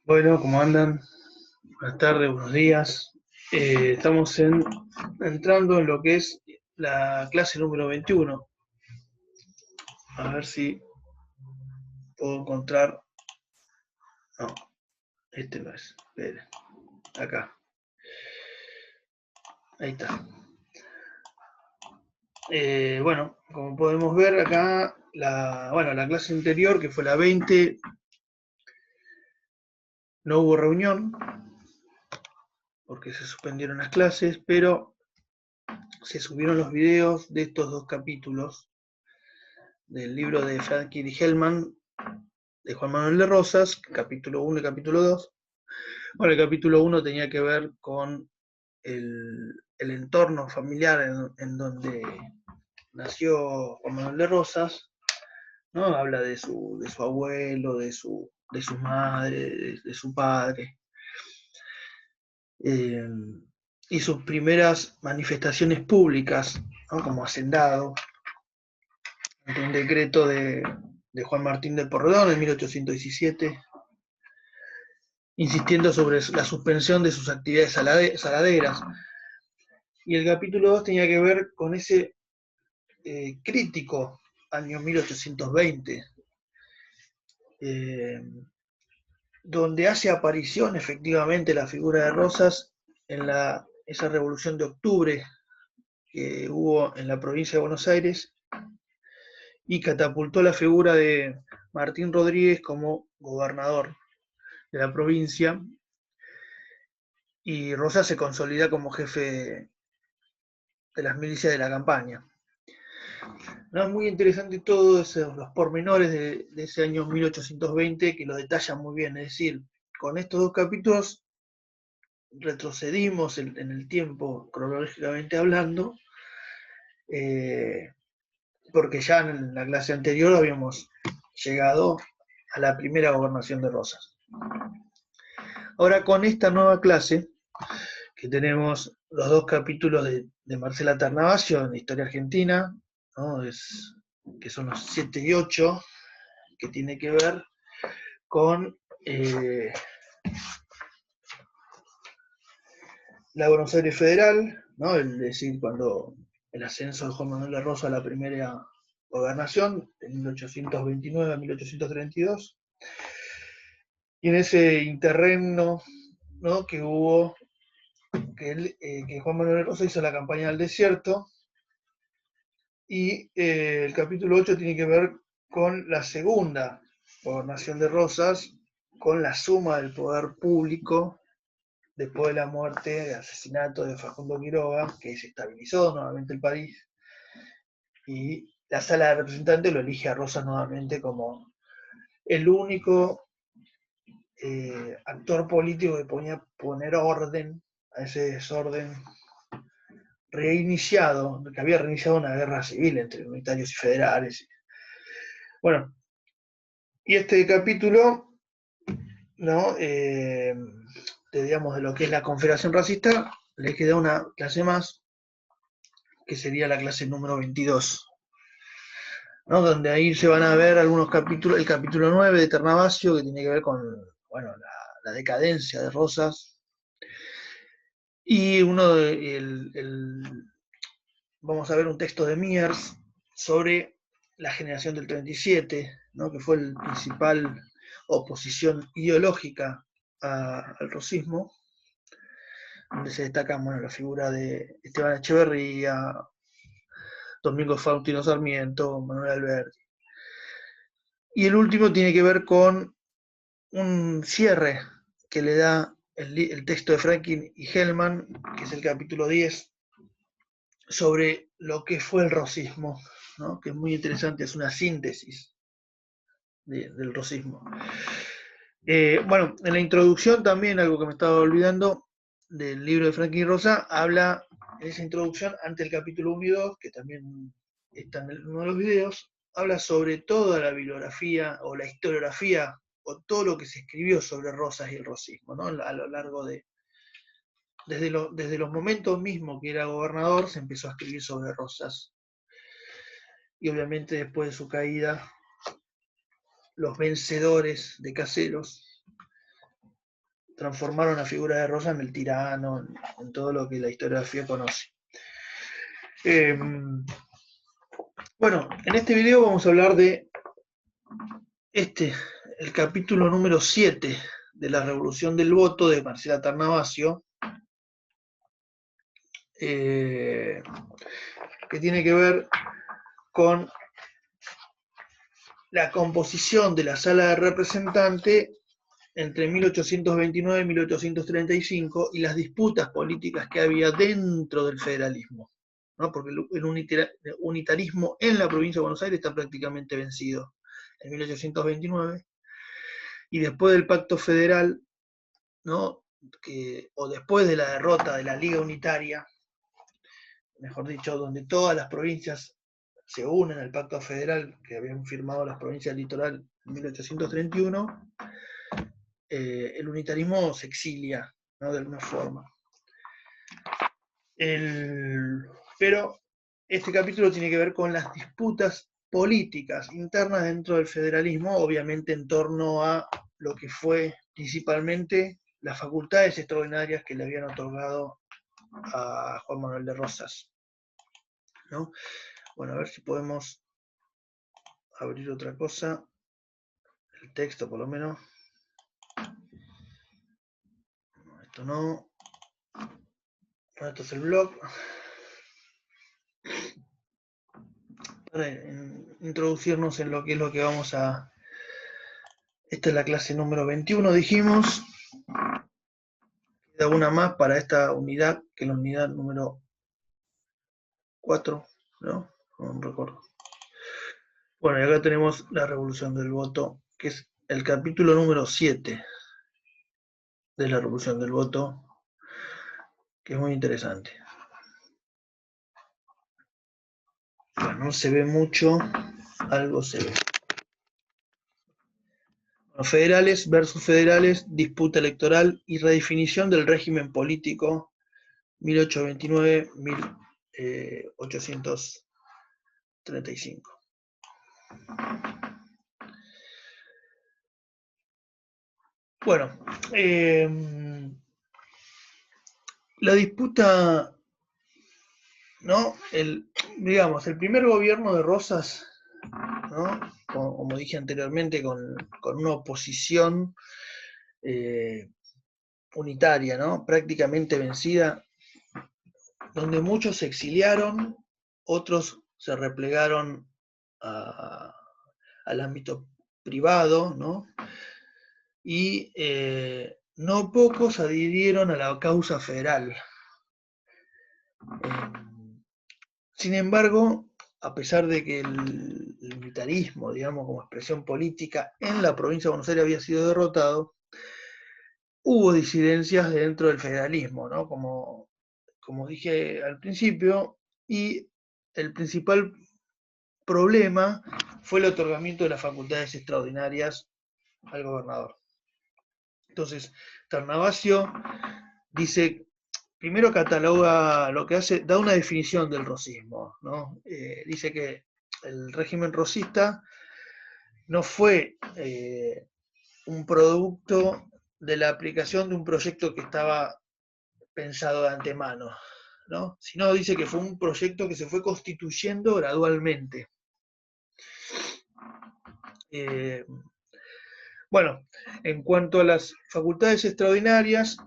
Bueno, ¿cómo andan? Buenas tardes, buenos días. Estamos entrando en lo que es la clase número 21. A ver si puedo encontrar. No, este no es. Esperen, acá. Ahí está. Bueno, como podemos ver acá, la clase anterior, que fue la 20, no hubo reunión porque se suspendieron las clases, pero se subieron los videos de estos dos capítulos del libro de Franklin Hellman de Juan Manuel de Rosas, capítulo 1 y capítulo 2. Bueno, el capítulo 1 tenía que ver con el entorno familiar en donde nació Juan Manuel de Rosas, ¿no? Habla de su abuelo, de su madre, de su padre, eh, y sus primeras manifestaciones públicas, ¿no? Como hacendado, ante un decreto de Juan Martín de Porredón en 1817, insistiendo sobre la suspensión de sus actividades saladeras. Y el capítulo 2 tenía que ver con ese crítico año 1820, eh, donde hace aparición efectivamente la figura de Rosas en esa revolución de octubre que hubo en la provincia de Buenos Aires y catapultó la figura de Martín Rodríguez como gobernador de la provincia, y Rosas se consolida como jefe de las milicias de la campaña. No, es muy interesante todos los pormenores de ese año 1820 que lo detallan muy bien. Es decir, con estos dos capítulos retrocedimos en el tiempo, cronológicamente hablando, eh, porque ya en la clase anterior habíamos llegado a la primera gobernación de Rosas. Ahora con esta nueva clase, que tenemos los dos capítulos de Marcela Ternavasio en Historia Argentina, ¿no? Que son los 7 y 8, que tiene que ver con la Buenos Aires Federal, ¿no? Es decir, cuando el ascenso de Juan Manuel de Rosas a la primera gobernación, de 1829 a 1832, y en ese interregno, ¿no? Que hubo, que Juan Manuel de Rosas hizo la campaña del desierto, y el capítulo 8 tiene que ver con la segunda gobernación de Rosas, con la suma del poder público después de la muerte, de asesinato de Facundo Quiroga, que desestabilizó nuevamente el país, y la sala de representantes lo elige a Rosas nuevamente como el único actor político que ponía poner orden a ese desorden reiniciado, que había reiniciado una guerra civil entre unitarios y federales. Bueno, y este capítulo, ¿no? Digamos, de lo que es la Confederación Racista, le queda una clase más, que sería la clase número 22, ¿no? Donde ahí se van a ver algunos capítulos, el capítulo 9 de Ternavasio, que tiene que ver con, bueno, la decadencia de Rosas, y vamos a ver un texto de Miers sobre la generación del 37, ¿no? Que fue la principal oposición ideológica al rosismo, donde se destacan, bueno, la figura de Esteban Echeverría, Domingo Faustino Sarmiento, Manuel Alberti. Y el último tiene que ver con un cierre que le da el texto de Franklin y Hellman, que es el capítulo 10, sobre lo que fue el rosismo, ¿no? Que es muy interesante, es una síntesis del rosismo. Bueno, en la introducción también, algo que me estaba olvidando, del libro de Franklin Rosa, habla en esa introducción, ante el capítulo 1 y 2, que también está en uno de los videos, habla sobre toda la bibliografía o la historiografía o todo lo que se escribió sobre Rosas y el rosismo, ¿no? A lo largo desde los momentos mismos que era gobernador, se empezó a escribir sobre Rosas. Y obviamente después de su caída, los vencedores de Caseros transformaron la figura de Rosas en el tirano, en todo lo que la historiografía conoce. Bueno, en este video vamos a hablar de el capítulo número 7 de la Revolución del Voto de Marcela Tarnavasio, que tiene que ver con la composición de la Sala de Representantes entre 1829 y 1835 y las disputas políticas que había dentro del federalismo, ¿no? Porque el unitarismo en la provincia de Buenos Aires está prácticamente vencido en 1829, y después del Pacto Federal, ¿no? O después de la derrota de la Liga Unitaria, mejor dicho, donde todas las provincias se unen al Pacto Federal que habían firmado las provincias del litoral en 1831, el unitarismo se exilia, ¿no? De alguna forma. Pero este capítulo tiene que ver con las disputas políticas internas dentro del federalismo, obviamente en torno a lo que fue principalmente las facultades extraordinarias que le habían otorgado a Juan Manuel de Rosas, ¿no? Bueno, a ver si podemos abrir otra cosa, el texto por lo menos. Esto no. Esto es el blog. Para introducirnos en lo que es lo que vamos a... Esta es la clase número 21, dijimos. Queda una más para esta unidad, que es la unidad número 4, ¿no? No recuerdo. Bueno, y acá tenemos la Revolución del Voto, que es el capítulo número 7 de la Revolución del Voto, que es muy interesante. Bueno, no se ve mucho, algo se ve. Bueno, federales versus federales, disputa electoral y redefinición del régimen político 1829-1835. Bueno, la disputa, ¿no? Digamos, el primer gobierno de Rosas, ¿no? Como dije anteriormente, con una oposición unitaria, ¿no? Prácticamente vencida, donde muchos se exiliaron, otros se replegaron al ámbito privado, ¿no? Y no pocos adhirieron a la causa federal. Sin embargo, a pesar de que el unitarismo, digamos, como expresión política en la provincia de Buenos Aires había sido derrotado, hubo disidencias dentro del federalismo, ¿no? Como dije al principio, y el principal problema fue el otorgamiento de las facultades extraordinarias al gobernador. Entonces, Tarnavasio dice, primero cataloga lo que hace, da una definición del rosismo, ¿no? Dice que el régimen rosista no fue un producto de la aplicación de un proyecto que estaba pensado de antemano, ¿no? Sino dice que fue un proyecto que se fue constituyendo gradualmente. Bueno, en cuanto a las facultades extraordinarias,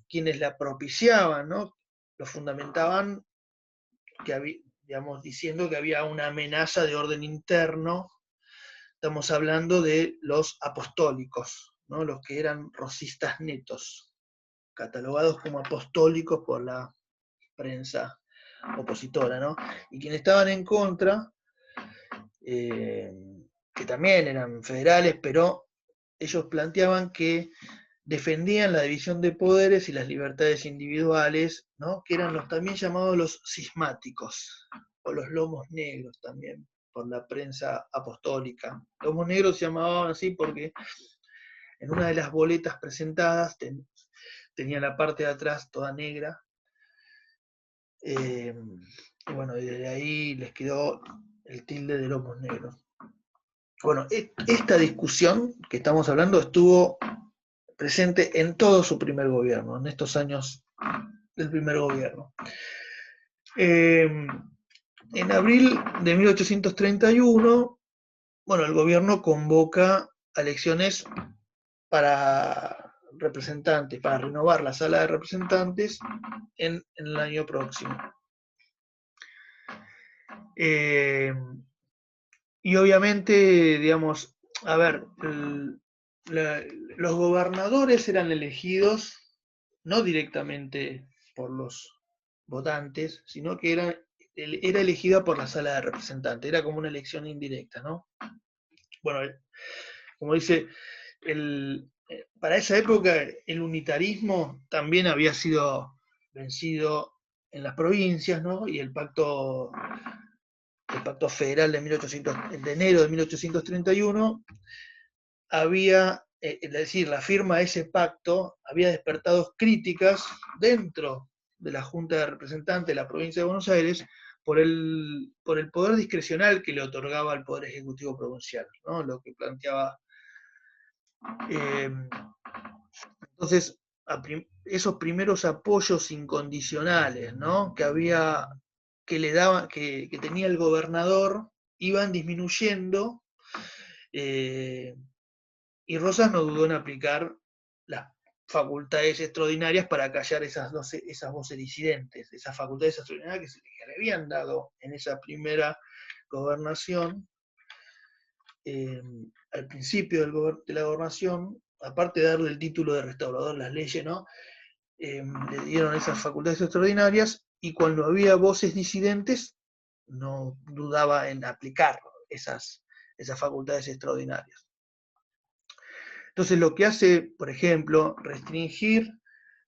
quienes la propiciaban, ¿no? Lo fundamentaban digamos, diciendo que había una amenaza de orden interno. Estamos hablando de los apostólicos, ¿no? Los que eran rosistas netos, catalogados como apostólicos por la prensa opositora, ¿no? Y quienes estaban en contra, que también eran federales, pero ellos planteaban que defendían la división de poderes y las libertades individuales, ¿no? Que eran los también llamados los cismáticos, o los lomos negros también, por la prensa apostólica. Lomos negros se llamaban así porque en una de las boletas presentadas tenía la parte de atrás toda negra, y bueno, y desde ahí les quedó el tilde de lomos negros. Bueno, esta discusión que estamos hablando estuvo presente en todo su primer gobierno, en estos años del primer gobierno. En abril de 1831, bueno, el gobierno convoca a elecciones para representantes, para renovar la sala de representantes en el año próximo. Y obviamente, digamos, a ver, los gobernadores eran elegidos no directamente por los votantes, sino que era elegida por la sala de representantes, era como una elección indirecta, ¿no? Bueno, como dice, para esa época el unitarismo también había sido vencido en las provincias, ¿no? Y el pacto federal de enero de 1831 había, es decir, la firma de ese pacto había despertado críticas dentro de la Junta de Representantes de la provincia de Buenos Aires por el poder discrecional que le otorgaba al Poder Ejecutivo Provincial, ¿no? Lo que planteaba. Entonces, esos primeros apoyos incondicionales, ¿no? que tenía el gobernador, iban disminuyendo, y Rosas no dudó en aplicar las facultades extraordinarias para callar esas voces disidentes, esas facultades extraordinarias que le habían dado en esa primera gobernación. Al principio de la gobernación, aparte de darle el título de restaurador a las leyes, ¿no? Le dieron esas facultades extraordinarias, y cuando había voces disidentes, no dudaba en aplicar esas facultades extraordinarias. Entonces, lo que hace, por ejemplo, restringir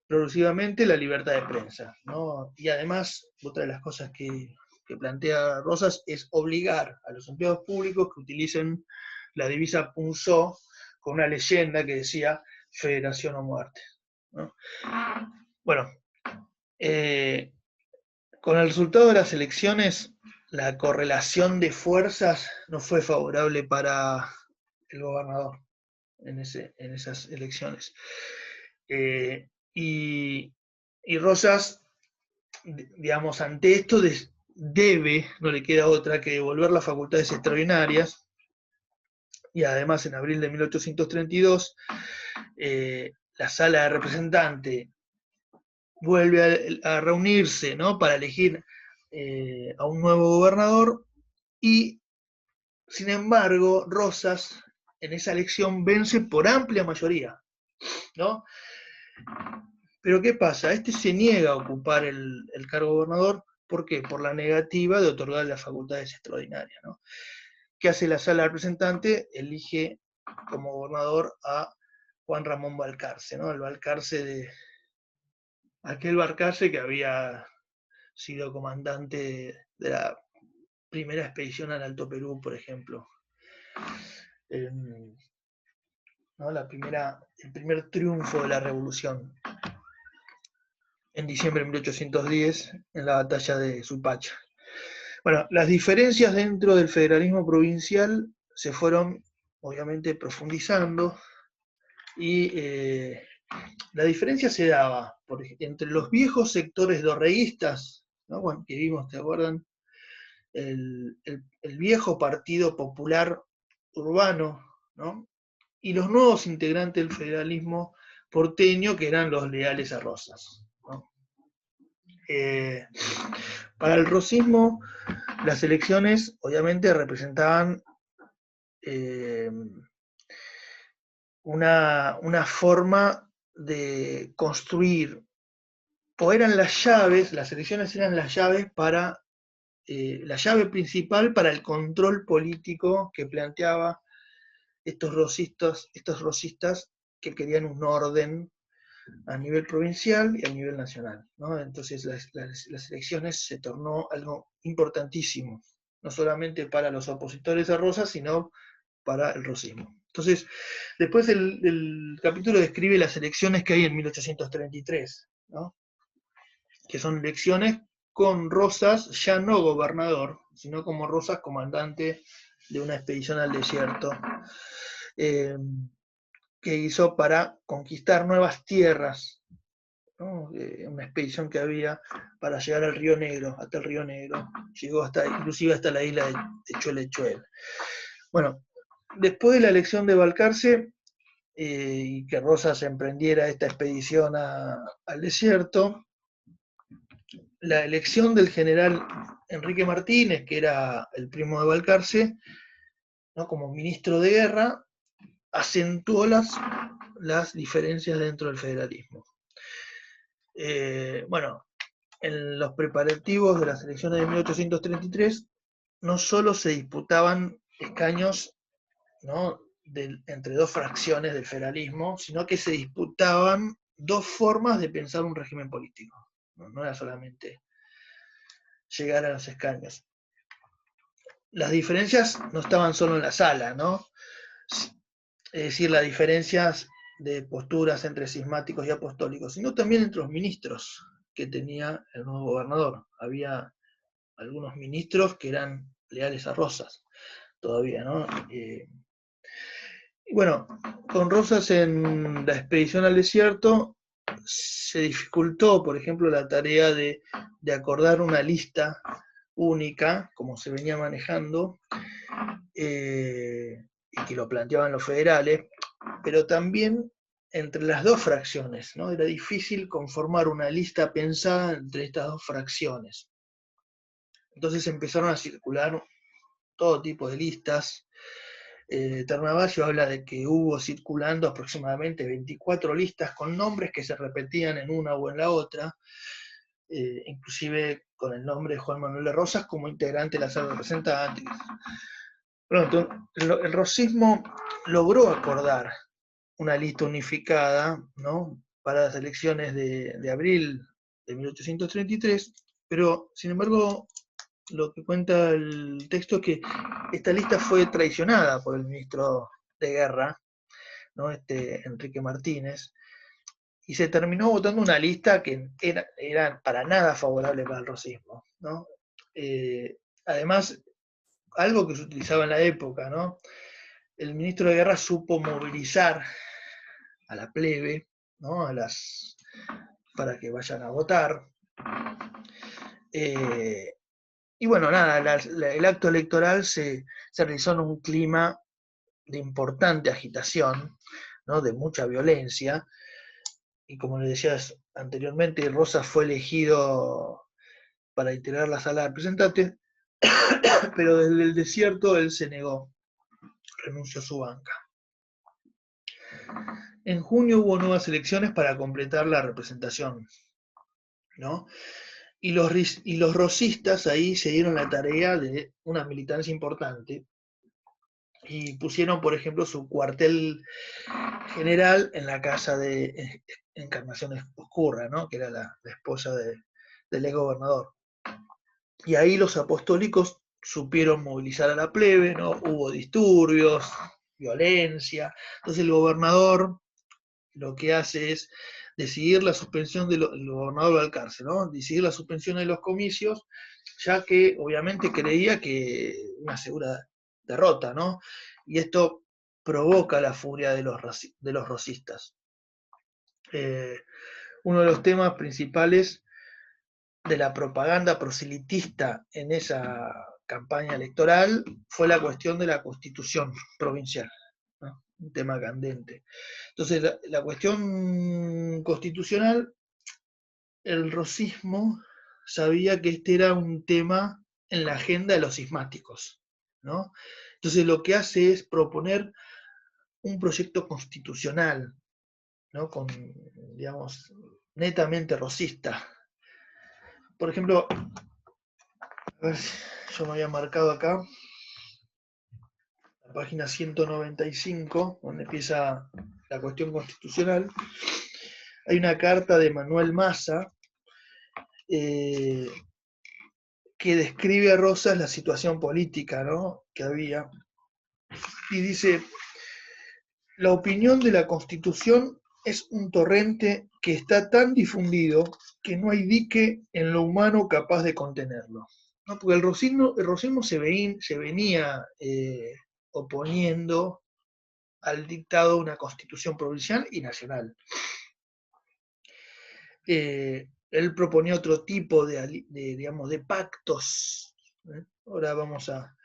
progresivamente la libertad de prensa, ¿no? Y además, otra de las cosas que plantea Rosas es obligar a los empleados públicos que utilicen la divisa punzó con una leyenda que decía Federación o muerte, ¿no? Bueno, con el resultado de las elecciones, la correlación de fuerzas no fue favorable para el gobernador en esas elecciones. Y Rosas, digamos, ante esto no le queda otra que devolver las facultades extraordinarias, y además en abril de 1832 la sala de representantes vuelve a reunirse, ¿no? Para elegir a un nuevo gobernador, y sin embargo Rosas en esa elección vence por amplia mayoría, ¿no? Pero ¿qué pasa? Este se niega a ocupar el cargo de gobernador. ¿Por qué? Por la negativa de otorgar las facultades extraordinarias, ¿no? ¿Qué hace la sala de representantes? Elige como gobernador a Juan Ramón Balcarce, ¿no? Aquel Balcarce que había sido comandante de la primera expedición al Alto Perú, por ejemplo. ¿No? El primer triunfo de la revolución en diciembre de 1810, en la batalla de Suipacha. Bueno, las diferencias dentro del federalismo provincial se fueron, obviamente, profundizando, y la diferencia se daba entre los viejos sectores dorreístas, ¿no? Bueno, que vimos, ¿te acuerdan? El viejo Partido Popular Urbano, ¿no? Y los nuevos integrantes del federalismo porteño, que eran los leales a Rosas, ¿no? Para el rosismo, las elecciones obviamente representaban una forma de construir, o eran las elecciones eran las llaves para, la llave principal para el control político que planteaba estos rosistas que querían un orden a nivel provincial y a nivel nacional, ¿no? Entonces las elecciones se tornó algo importantísimo, no solamente para los opositores a Rosas, sino para el rosismo. Entonces, después el capítulo describe las elecciones que hay en 1833, ¿no? Que son elecciones con Rosas ya no gobernador, sino como Rosas comandante de una expedición al desierto. que hizo para conquistar nuevas tierras, ¿no? Una expedición que había para llegar al Río Negro, hasta el Río Negro, llegó hasta, inclusive hasta la isla de Chuelechuel. Bueno, después de la elección de Balcarce, y que Rosas emprendiera esta expedición al desierto, la elección del general Enrique Martínez, que era el primo de Balcarce, ¿no? Como ministro de guerra, acentuó las diferencias dentro del federalismo. Bueno, en los preparativos de las elecciones de 1833 no solo se disputaban escaños, ¿no?, entre dos fracciones del federalismo, sino que se disputaban dos formas de pensar un régimen político. No era solamente llegar a los escaños. Las diferencias no estaban solo en la sala, ¿no? Es decir, las diferencias de posturas entre cismáticos y apostólicos, sino también entre los ministros que tenía el nuevo gobernador. Había algunos ministros que eran leales a Rosas, todavía, ¿no? Y bueno, con Rosas en la expedición al desierto se dificultó, por ejemplo, la tarea de acordar una lista única, como se venía manejando, y que lo planteaban los federales, pero también entre las dos fracciones, ¿no? Era difícil conformar una lista pensada entre estas dos fracciones. Entonces empezaron a circular todo tipo de listas. Ternavagio habla de que hubo circulando aproximadamente 24 listas con nombres que se repetían en una o en la otra, inclusive con el nombre de Juan Manuel de Rosas como integrante de la sala de representantes. Pronto, el rosismo logró acordar una lista unificada, ¿no?, para las elecciones de abril de 1833, pero sin embargo lo que cuenta el texto es que esta lista fue traicionada por el ministro de Guerra, ¿no?, Enrique Martínez, y se terminó votando una lista que era para nada favorable para el rosismo, ¿no? Además, algo que se utilizaba en la época, ¿no? El ministro de Guerra supo movilizar a la plebe, ¿no?, para que vayan a votar. Y bueno, nada, el acto electoral se realizó en un clima de importante agitación, ¿no?, de mucha violencia, y como les decías anteriormente, Rosas fue elegido para integrar la sala de representantes, pero desde el desierto él se negó, renunció a su banca. En junio hubo nuevas elecciones para completar la representación, ¿no? Y los rosistas ahí se dieron la tarea de una militancia importante y pusieron, por ejemplo, su cuartel general en la casa de Encarnación Oscurra, ¿no?, que era la esposa del ex gobernador. Y ahí los apostólicos supieron movilizar a la plebe, ¿no? Hubo disturbios, violencia. Entonces el gobernador lo que hace es decidir la suspensión el gobernador Balcarce, ¿no?, decidir la suspensión de los comicios, ya que obviamente creía que una segura derrota, ¿no? Y esto provoca la furia de los rosistas. Uno de los temas principales de la propaganda proselitista en esa campaña electoral fue la cuestión de la constitución provincial, ¿no?, un tema candente. Entonces, la cuestión constitucional, el rosismo sabía que este era un tema en la agenda de los cismáticos, ¿no? Entonces lo que hace es proponer un proyecto constitucional, ¿no?, con, digamos, netamente rosista. Por ejemplo, a ver si yo me había marcado acá, la página 195, donde empieza la cuestión constitucional, hay una carta de Manuel Massa, que describe a Rosas la situación política, ¿no?, que había, y dice: la opinión de la Constitución es un torrente que está tan difundido que no hay dique en lo humano capaz de contenerlo, ¿no? Porque el rosismo se venía oponiendo al dictado de una constitución provincial y nacional. Él proponía otro tipo digamos, de pactos. Ahora vamos a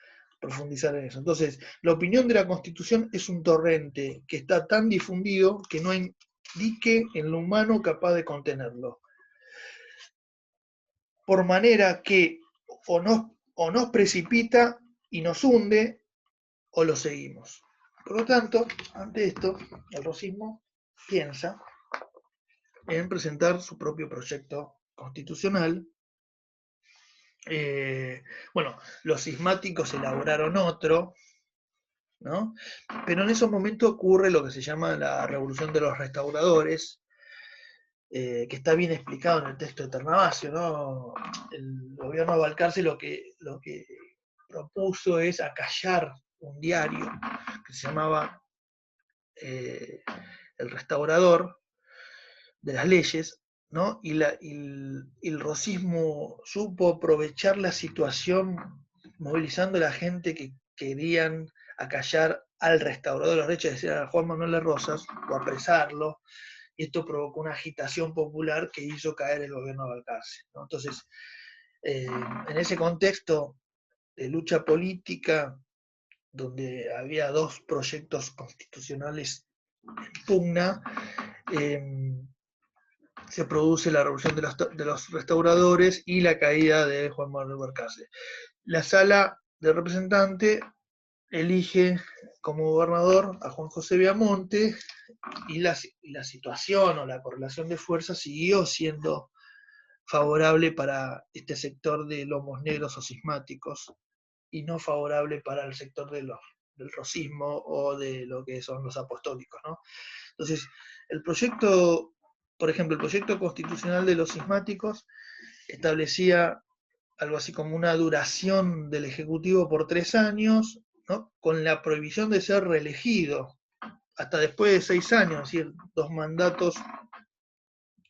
profundizar en eso. Entonces, la opinión de la Constitución es un torrente que está tan difundido que no hay dique en lo humano capaz de contenerlo. Por manera que o nos precipita y nos hunde, o lo seguimos. Por lo tanto, ante esto, el rosismo piensa en presentar su propio proyecto constitucional. Bueno, los cismáticos elaboraron otro, ¿no? Pero en esos momentos ocurre lo que se llama la Revolución de los Restauradores, que está bien explicado en el texto de Ternavasio, ¿no? El gobierno de Balcarce lo que propuso es acallar un diario que se llamaba El Restaurador de las Leyes, ¿no? Y el rosismo supo aprovechar la situación movilizando a la gente que querían acallar al restaurador de los derechos, es decir, a Juan Manuel de Rosas, o apresarlo, y esto provocó una agitación popular que hizo caer el gobierno de Balcarce, ¿no? Entonces, en ese contexto de lucha política, donde había dos proyectos constitucionales en pugna, se produce la revolución de los restauradores y la caída de Juan Manuel Balcarce. La Sala de Representantes elige como gobernador a Juan José Viamonte y la situación o la correlación de fuerzas siguió siendo favorable para este sector de lomos negros o cismáticos y no favorable para el sector del rosismo o de lo que son los apostólicos, ¿no? Entonces, el proyecto, por ejemplo, el proyecto constitucional de los cismáticos establecía algo así como una duración del Ejecutivo por 3 años, ¿no? Con la prohibición de ser reelegido hasta después de 6 años, es decir, 2 mandatos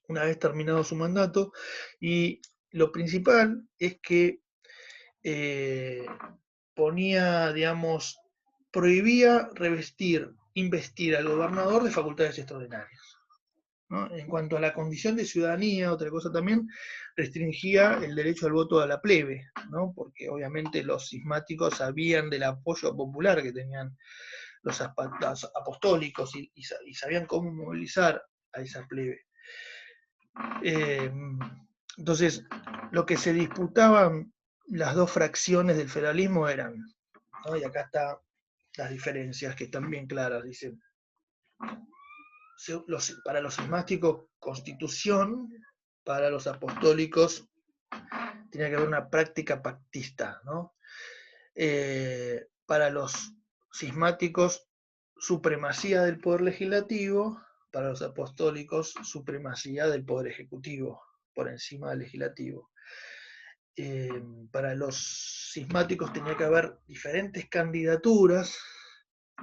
una vez terminado su mandato, y lo principal es que ponía, digamos, prohibía investir al gobernador de facultades extraordinarias, ¿no? En cuanto a la condición de ciudadanía, otra cosa también, restringía el derecho al voto a la plebe, ¿no? Porque obviamente los cismáticos sabían del apoyo popular que tenían los apostólicos y sabían cómo movilizar a esa plebe. Entonces, lo que se disputaban las dos fracciones del federalismo eran, ¿no? Y acá están las diferencias que están bien claras, dicen, para los cismáticos, constitución, para los apostólicos tenía que haber una práctica pactista, ¿no? Para los cismáticos, supremacía del poder legislativo, para los apostólicos, supremacía del poder ejecutivo por encima del legislativo. Para los cismáticos tenía que haber diferentes candidaturas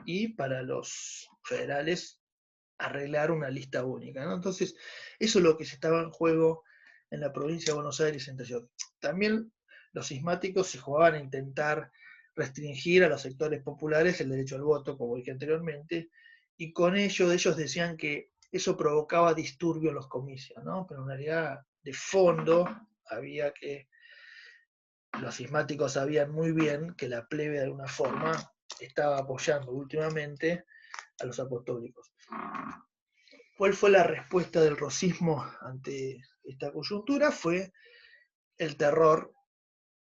y para los federales arreglar una lista única, ¿no? Entonces, eso es lo que se estaba en juego en la provincia de Buenos Aires entre ellos. También los cismáticos se jugaban a intentar restringir a los sectores populares el derecho al voto, como dije anteriormente, y con ello ellos decían que eso provocaba disturbio en los comicios, ¿no? Pero en realidad, de fondo, había que los cismáticos sabían muy bien que la plebe de alguna forma estaba apoyando últimamente a los apostólicos. ¿Cuál fue la respuesta del rosismo ante esta coyuntura? Fue el terror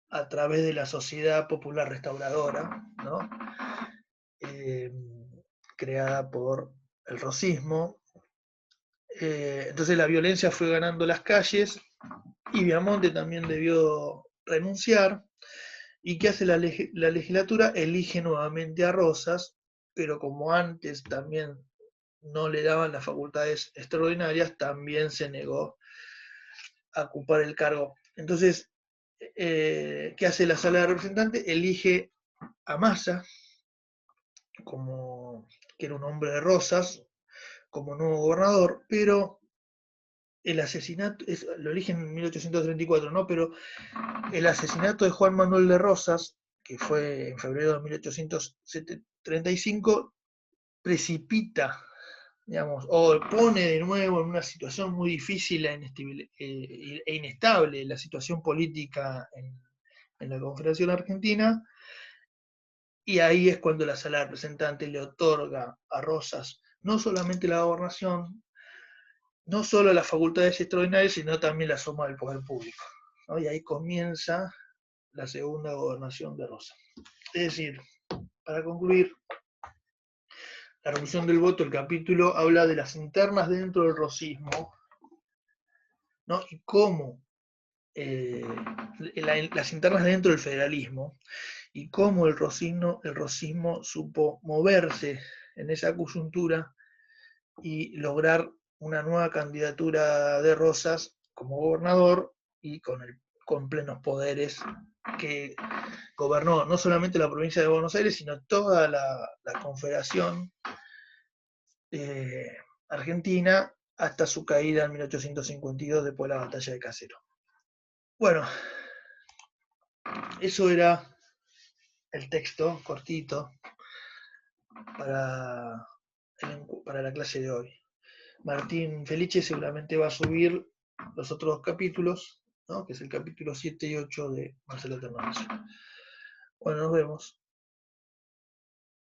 a través de la Sociedad Popular Restauradora, ¿no? Creada por el rosismo. Entonces la violencia fue ganando las calles y Viamonte también debió renunciar. ¿Y qué hace la legislatura? Elige nuevamente a Rosas, pero como antes también no le daban las facultades extraordinarias, también se negó a ocupar el cargo. Entonces, ¿qué hace la Sala de Representantes? Elige a Massa, que era un hombre de Rosas, como nuevo gobernador, pero el asesinato, lo eligen en 1834, ¿no? Pero el asesinato de Juan Manuel de Rosas, que fue en febrero de 1835, precipita, digamos, o pone de nuevo en una situación muy difícil e inestable la situación política en la Confederación Argentina, y ahí es cuando la Sala de Representantes le otorga a Rosas no solamente la gobernación, no solo las facultades extraordinarias, sino también la suma del poder público, ¿no? Y ahí comienza la segunda gobernación de Rosas. Es decir, para concluir, la revolución del voto, el capítulo habla de las internas dentro del rosismo, ¿no? Y cómo las internas dentro del federalismo, y cómo el rosismo supo moverse en esa coyuntura y lograr una nueva candidatura de Rosas como gobernador y con plenos poderes, que gobernó no solamente la provincia de Buenos Aires, sino toda la Confederación Argentina hasta su caída en 1852 después de la batalla de Caseros. Bueno, eso era el texto cortito para, para la clase de hoy. Martín Felice seguramente va a subir los otros dos capítulos, ¿no? Que es el capítulo 7 y 8 de Marcelo Ternacio. Bueno, nos vemos.